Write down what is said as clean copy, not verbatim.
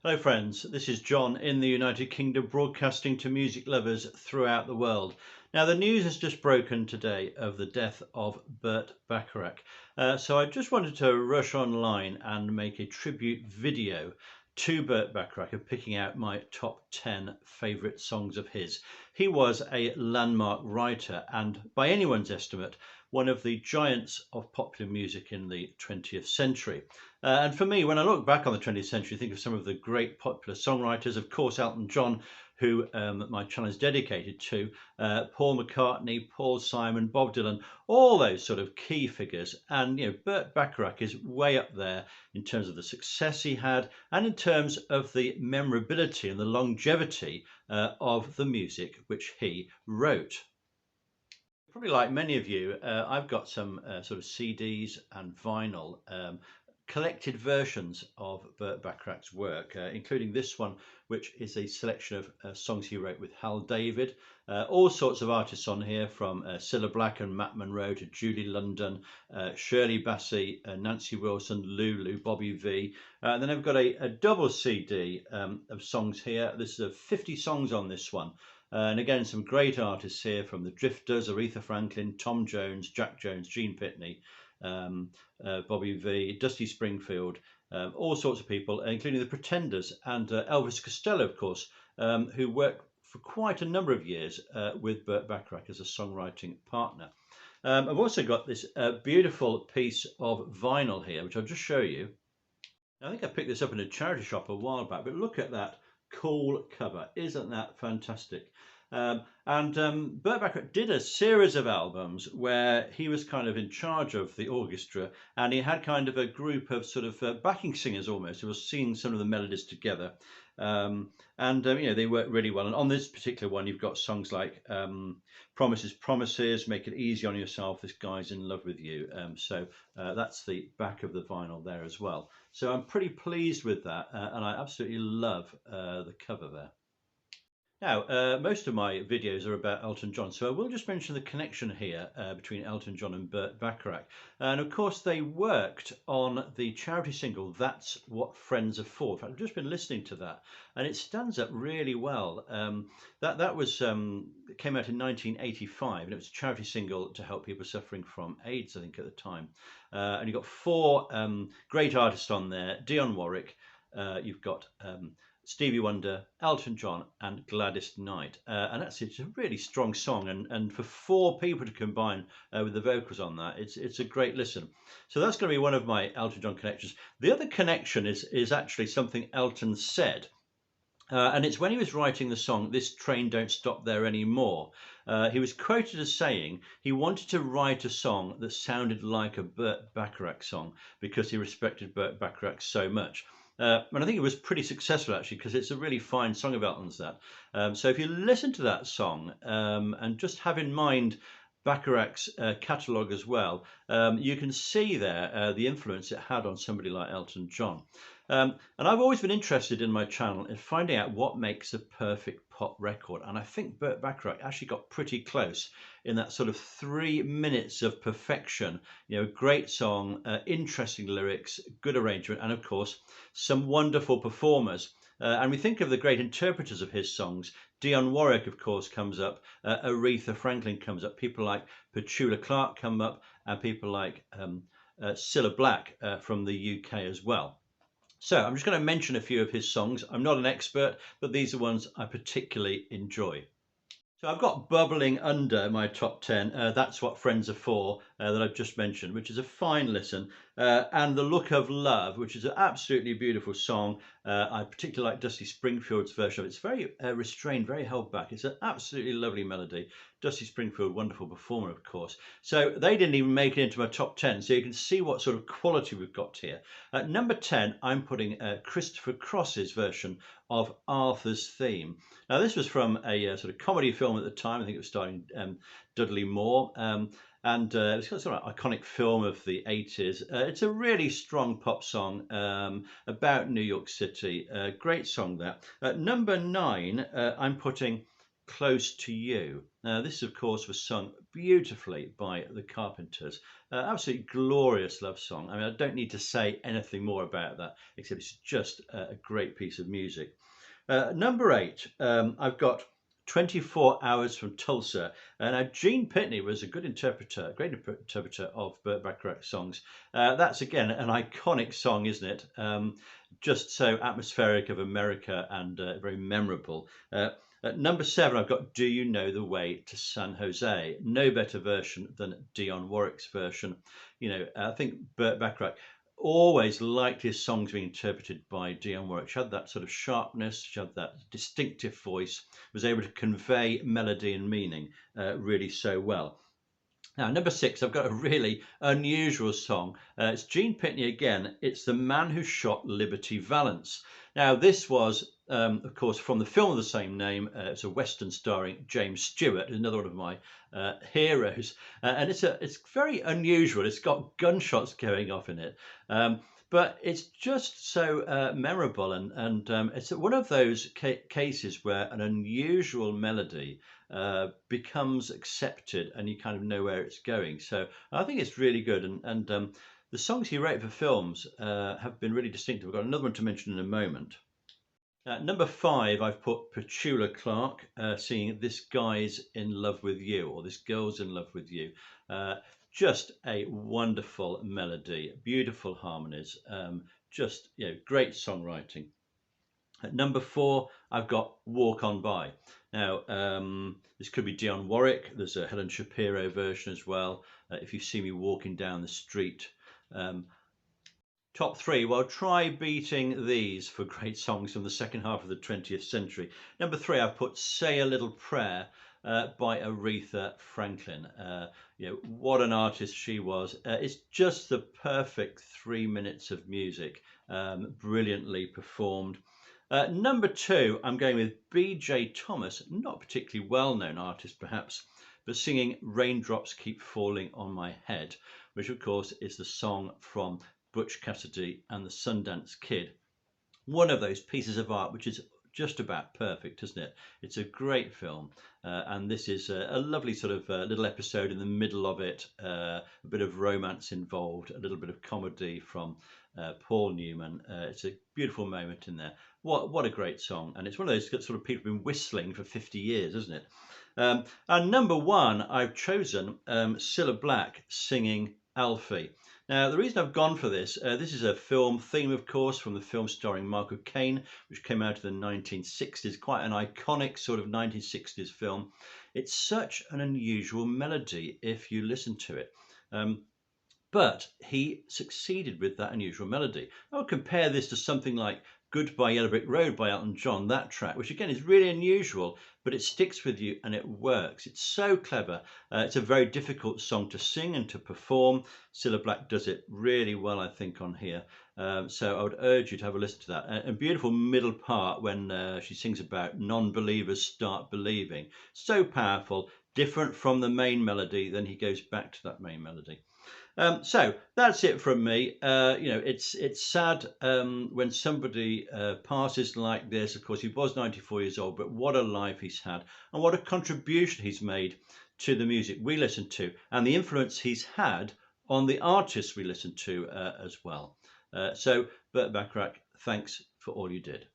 Hello friends, this is John in the United Kingdom broadcasting to music lovers throughout the world. Now the news has just broken today of the death of Burt Bacharach. So I just wanted to rush online and make a tribute video to Burt Bacharach of picking out my top 10 favourite songs of his. He was a landmark writer and by anyone's estimate one of the giants of popular music in the 20th century. And for me, when I look back on the 20th century, think of some of the great popular songwriters, of course, Elton John, who my channel is dedicated to, Paul McCartney, Paul Simon, Bob Dylan, all those sort of key figures. And, Burt Bacharach is way up there in terms of the success he had and in terms of the memorability and the longevity of the music which he wrote. Probably like many of you, I've got some sort of CDs and vinyl collected versions of Burt Bacharach's work, including this one, which is a selection of songs he wrote with Hal David. All sorts of artists on here, from Cilla Black and Matt Monro to Julie London, Shirley Bassey, Nancy Wilson, Lulu, Bobby V. And then I've got a double CD of songs here. This is 50 songs on this one. And again, some great artists here, from the Drifters, Aretha Franklin, Tom Jones, Jack Jones, Gene Pitney, Bobby V, Dusty Springfield, all sorts of people, including the Pretenders and Elvis Costello, of course, who worked for quite a number of years with Burt Bacharach as a songwriting partner. I've also got this beautiful piece of vinyl here, which I'll just show you. I think I picked this up in a charity shop a while back, but look at that cool cover. Isn't that fantastic? Burt Bacharach did a series of albums where he was kind of in charge of the orchestra, and he had kind of a group of sort of backing singers almost who was singing some of the melodies together. They work really well. And on this particular one, you've got songs like Promises, Promises, Make It Easy on Yourself, This Guy's in Love with You. That's the back of the vinyl there as well. So I'm pretty pleased with that, and I absolutely love the cover there. Now, most of my videos are about Elton John, so I will just mention the connection here between Elton John and Burt Bacharach. And of course, they worked on the charity single, That's What Friends Are For. In fact, I've just been listening to that, and it stands up really well. It came out in 1985, and it was a charity single to help people suffering from AIDS, I think, at the time. And you've got four great artists on there: Dionne Warwick, you've got Stevie Wonder, Elton John and Gladys Knight. And it's a really strong song, and for four people to combine with the vocals on that, it's a great listen. So that's going to be one of my Elton John connections. The other connection is actually something Elton said. And it's when he was writing the song, This Train Don't Stop There Anymore. He was quoted as saying he wanted to write a song that sounded like a Burt Bacharach song because he respected Burt Bacharach so much. And I think it was pretty successful, actually, because it's a really fine song of Elton's, that. So if you listen to that song and just have in mind Bacharach's catalogue as well, you can see there the influence it had on somebody like Elton John. And I've always been interested in my channel in finding out what makes a perfect pop record. And I think Burt Bacharach actually got pretty close in that sort of 3 minutes of perfection. Great song, interesting lyrics, good arrangement, and of course, some wonderful performers. And we think of the great interpreters of his songs. Dionne Warwick, of course, comes up. Aretha Franklin comes up. People like Petula Clark come up, and people like Cilla Black from the UK as well. So I'm just going to mention a few of his songs. I'm not an expert, but these are ones I particularly enjoy. So I've got Bubbling Under my top 10, That's What Friends Are For, that I've just mentioned, which is a fine listen, and The Look of Love, which is an absolutely beautiful song. I particularly like Dusty Springfield's version of it. It's very restrained, very held back. It's an absolutely lovely melody. Dusty Springfield, wonderful performer, of course. So they didn't even make it into my top 10, so you can see what sort of quality we've got here. At number 10, I'm putting Christopher Cross's version of Arthur's Theme. Now, this was from a sort of comedy film at the time. I think it was starring Dudley Moore. It's got sort of iconic film of the 80s. It's a really strong pop song about New York City. Great song there. At number 9, I'm putting Close to You. Now, this, of course, was sung beautifully by the Carpenters. Absolutely glorious love song. I mean, I don't need to say anything more about that, except it's just a great piece of music. Number 8, I've got 24 Hours from Tulsa. Now, Gene Pitney was a good interpreter, a great interpreter of Burt Bacharach songs. That's, again, an iconic song, isn't it? Just so atmospheric of America and very memorable. At number 7, I've got Do You Know the Way to San Jose? No better version than Dionne Warwick's version. You know, I think Burt Bacharach always liked his songs being interpreted by Dionne Warwick. She had that sort of sharpness, she had that distinctive voice, was able to convey melody and meaning really so well. Now, number 6, I've got a really unusual song. It's Gene Pitney again. It's The Man Who Shot Liberty Valance. Now, this was, of course, from the film of the same name. It's a Western starring James Stewart, another one of my heroes. And it's very unusual. It's got gunshots going off in it. But it's just so memorable, and it's one of those cases where an unusual melody becomes accepted and you kind of know where it's going. So I think it's really good. And the songs he wrote for films have been really distinctive. I've got another one to mention in a moment. Number 5, I've put Petula Clark singing This Guy's in Love with You, or This Girl's in Love with You. Just a wonderful melody, beautiful harmonies, just, you know, great songwriting. At number 4, I've got Walk On By. Now, this could be Dionne Warwick. There's a Helen Shapiro version as well. If you see me walking down the street. Top 3, well, try beating these for great songs from the second half of the 20th century. Number 3, I've put Say a Little Prayer by Aretha Franklin. You know, what an artist she was. It's just the perfect 3 minutes of music, brilliantly performed. Number 2, I'm going with B.J. Thomas, not particularly well-known artist perhaps, but singing Raindrops Keep Falling on My Head, which of course is the song from Butch Cassidy and the Sundance Kid. One of those pieces of art which is just about perfect, isn't it? It's a great film, and this is a lovely sort of little episode in the middle of it, a bit of romance involved, a little bit of comedy from Paul Newman. It's a beautiful moment in there. What a great song, and it's one of those sort of people who've been whistling for 50 years, isn't it? And number 1, I've chosen Cilla Black singing Alfie. Now, the reason I've gone for this is a film theme, of course, from the film starring Michael Caine, which came out in the 1960s, quite an iconic sort of 1960s film. It's such an unusual melody if you listen to it. But he succeeded with that unusual melody. I would compare this to something like Goodbye Yellow Brick Road by Elton John, that track, which again is really unusual, but it sticks with you and it works. It's so clever. It's a very difficult song to sing and to perform. Cilla Black does it really well, I think, on here. So I would urge you to have a listen to that. A beautiful middle part when she sings about non-believers start believing. So powerful, different from the main melody, then he goes back to that main melody. So that's it from me. You know, it's sad when somebody passes like this. Of course, he was 94 years old, but what a life he's had and what a contribution he's made to the music we listen to and the influence he's had on the artists we listen to as well. So, Burt Bacharach, thanks for all you did.